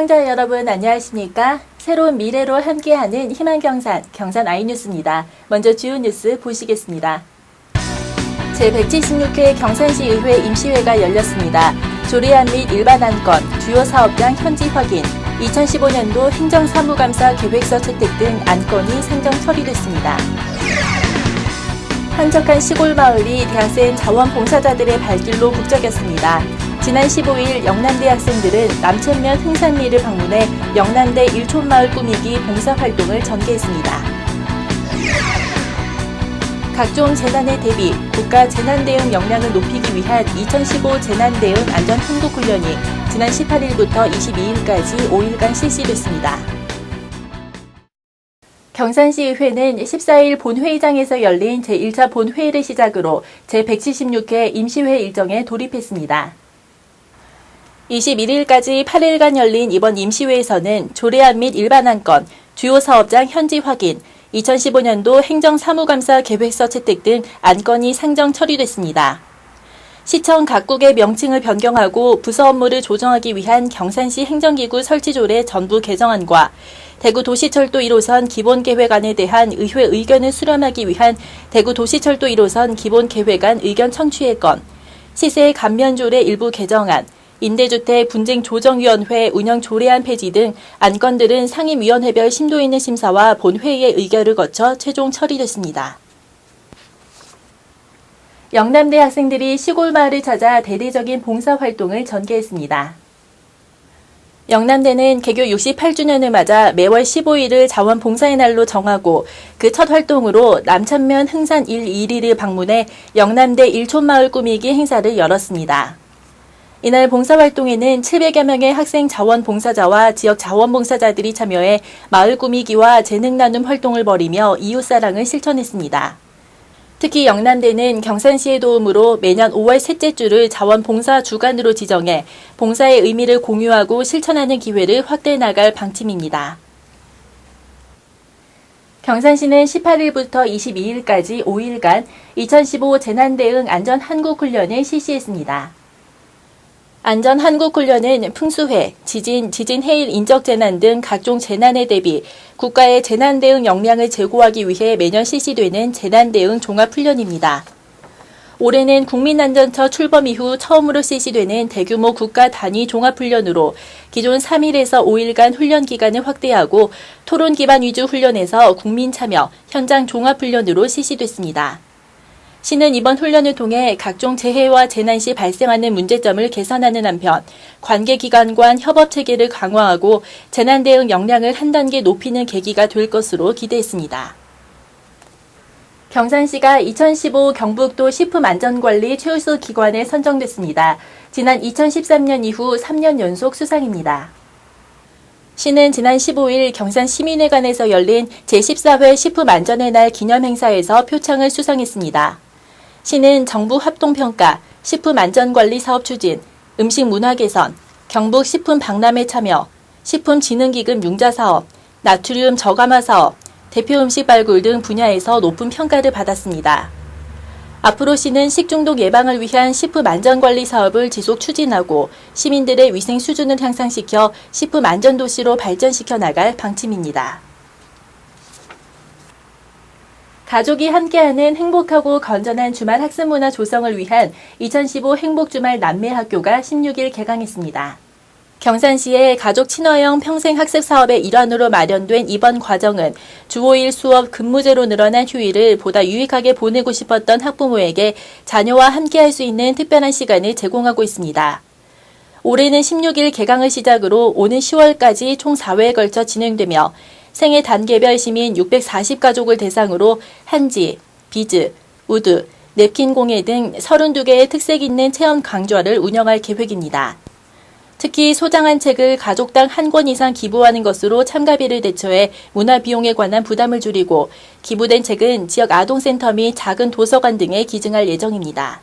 시청자 여러분 안녕하십니까? 새로운 미래로 함께하는 희망경산, 경산 아이뉴스입니다. 먼저 주요 뉴스 보시겠습니다. 제176회 경산시의회 임시회가 열렸습니다. 조례안 및 일반 안건, 주요 사업장 현지 확인, 2015년도 행정사무감사 계획서 채택 등 안건이 상정 처리됐습니다. 한적한 시골 마을이 대학생 자원봉사자들의 발길로 북적였습니다. 지난 15일 영남대 학생들은 남천면 흥산리를 방문해 영남대 일촌마을 꾸미기 봉사활동을 전개했습니다. 각종 재난에 대비 국가 재난대응 역량을 높이기 위한 2015 재난대응 안전한국훈련이 지난 18일부터 22일까지 5일간 실시됐습니다. 경산시의회는 14일 본회의장에서 열린 제1차 본회의를 시작으로 제176회 임시회 일정에 돌입했습니다. 21일까지 8일간 열린 이번 임시회에서는 조례안 및 일반 안건, 주요 사업장 현지 확인, 2015년도 행정사무감사 계획서 채택 등 안건이 상정 처리됐습니다. 시청 각국의 명칭을 변경하고 부서 업무를 조정하기 위한 경산시 행정기구 설치조례 전부 개정안과 대구도시철도 1호선 기본계획안에 대한 의회 의견을 수렴하기 위한 대구도시철도 1호선 기본계획안 의견 청취의 건, 시세 감면조례 일부 개정안, 임대주택 분쟁조정위원회 운영 조례안 폐지 등 안건들은 상임위원회별 심도 있는 심사와 본회의의 의결을 거쳐 최종 처리됐습니다. 영남대 학생들이 시골 마을을 찾아 대대적인 봉사활동을 전개했습니다. 영남대는 개교 68주년을 맞아 매월 15일을 자원봉사의 날로 정하고 그 첫 활동으로 남천면 흥산 1, 2리를 방문해 영남대 일촌마을 꾸미기 행사를 열었습니다. 이날 봉사활동에는 700여 명의 학생 자원봉사자와 지역 자원봉사자들이 참여해 마을 꾸미기와 재능 나눔 활동을 벌이며 이웃사랑을 실천했습니다. 특히 영남대는 경산시의 도움으로 매년 5월 셋째 주를 자원봉사 주간으로 지정해 봉사의 의미를 공유하고 실천하는 기회를 확대해 나갈 방침입니다. 경산시는 18일부터 22일까지 5일간 2015 재난대응 안전한국훈련을 실시했습니다. 안전한국훈련은 풍수해, 지진, 지진해일 인적재난 등 각종 재난에 대비 국가의 재난대응 역량을 제고하기 위해 매년 실시되는 재난대응 종합훈련입니다. 올해는 국민안전처 출범 이후 처음으로 실시되는 대규모 국가 단위 종합훈련으로 기존 3일에서 5일간 훈련 기간을 확대하고 토론 기반 위주 훈련에서 국민 참여, 현장 종합훈련으로 실시됐습니다. 시는 이번 훈련을 통해 각종 재해와 재난 시 발생하는 문제점을 개선하는 한편 관계기관 간 협업체계를 강화하고 재난대응 역량을 한 단계 높이는 계기가 될 것으로 기대했습니다. 경산시가 2015 경북도 식품안전관리 최우수 기관에 선정됐습니다. 지난 2013년 이후 3년 연속 수상입니다. 시는 지난 15일 경산시민회관에서 열린 제14회 식품안전의 날 기념행사에서 표창을 수상했습니다. 시는 정부 합동평가, 식품안전관리 사업 추진, 음식문화 개선, 경북 식품박람회 참여, 식품진흥기금 융자사업, 나트륨 저감화 사업, 대표 음식 발굴 등 분야에서 높은 평가를 받았습니다. 앞으로 시는 식중독 예방을 위한 식품안전관리 사업을 지속 추진하고 시민들의 위생 수준을 향상시켜 식품안전도시로 발전시켜 나갈 방침입니다. 가족이 함께하는 행복하고 건전한 주말 학습문화 조성을 위한 2015 행복주말 남매학교가 16일 개강했습니다. 경산시의 가족 친화형 평생학습 사업의 일환으로 마련된 이번 과정은 주 5일 수업 근무제로 늘어난 휴일을 보다 유익하게 보내고 싶었던 학부모에게 자녀와 함께할 수 있는 특별한 시간을 제공하고 있습니다. 올해는 16일 개강을 시작으로 오는 10월까지 총 4회에 걸쳐 진행되며 생애 단계별 시민 640가족을 대상으로 한지, 비즈, 우드, 냅킨 공예 등 32개의 특색 있는 체험 강좌를 운영할 계획입니다. 특히 소장한 책을 가족당 한 권 이상 기부하는 것으로 참가비를 대처해 문화 비용에 관한 부담을 줄이고 기부된 책은 지역 아동센터 및 작은 도서관 등에 기증할 예정입니다.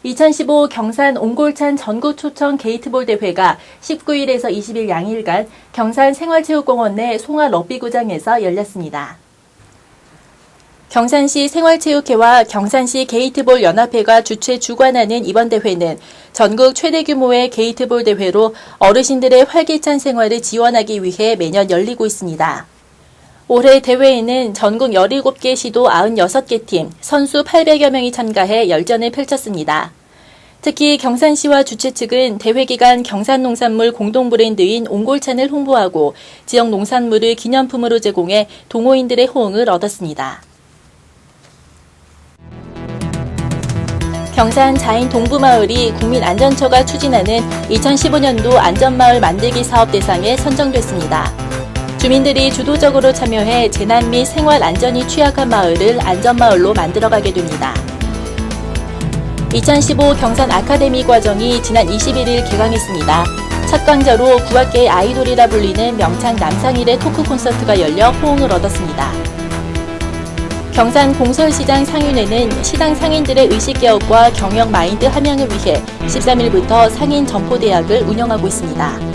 2015 경산 옹골찬 전국초청 게이트볼 대회가 19일에서 20일 양일간 경산 생활체육공원 내 송화 럭비구장에서 열렸습니다. 경산시 생활체육회와 경산시 게이트볼 연합회가 주최 주관하는 이번 대회는 전국 최대 규모의 게이트볼 대회로 어르신들의 활기찬 생활을 지원하기 위해 매년 열리고 있습니다. 올해 대회에는 전국 17개 시도 96개 팀, 선수 800여 명이 참가해 열전을 펼쳤습니다. 특히 경산시와 주최 측은 대회 기간 경산농산물 공동 브랜드인 옹골찬을 홍보하고 지역 농산물을 기념품으로 제공해 동호인들의 호응을 얻었습니다. 경산 자인 동부마을이 국민안전처가 추진하는 2015년도 안전마을 만들기 사업 대상에 선정됐습니다. 주민들이 주도적으로 참여해 재난 및 생활 안전이 취약한 마을을 안전마을로 만들어가게 됩니다. 2015 경산 아카데미 과정이 지난 21일 개강했습니다. 첫 강좌로 구학계의 아이돌이라 불리는 명창 남상일의 토크 콘서트가 열려 호응을 얻었습니다. 경산 공설시장 상윤회는 시장 상인들의 의식개혁과 경영 마인드 함양을 위해 13일부터 상인 점포대학을 운영하고 있습니다.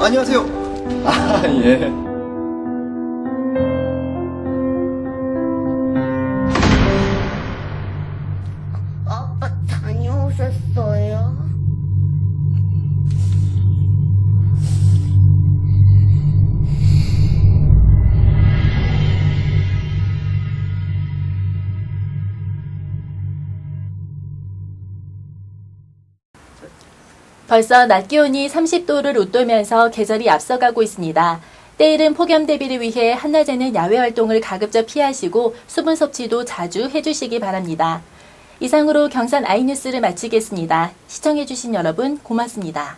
안녕하세요. 아, 예. 아빠 다녀오셨어요? 벌써 낮 기온이 30도를 웃돌면서 계절이 앞서가고 있습니다. 때이른 폭염 대비를 위해 한낮에는 야외 활동을 가급적 피하시고 수분 섭취도 자주 해주시기 바랍니다. 이상으로 경산 아이뉴스를 마치겠습니다. 시청해주신 여러분 고맙습니다.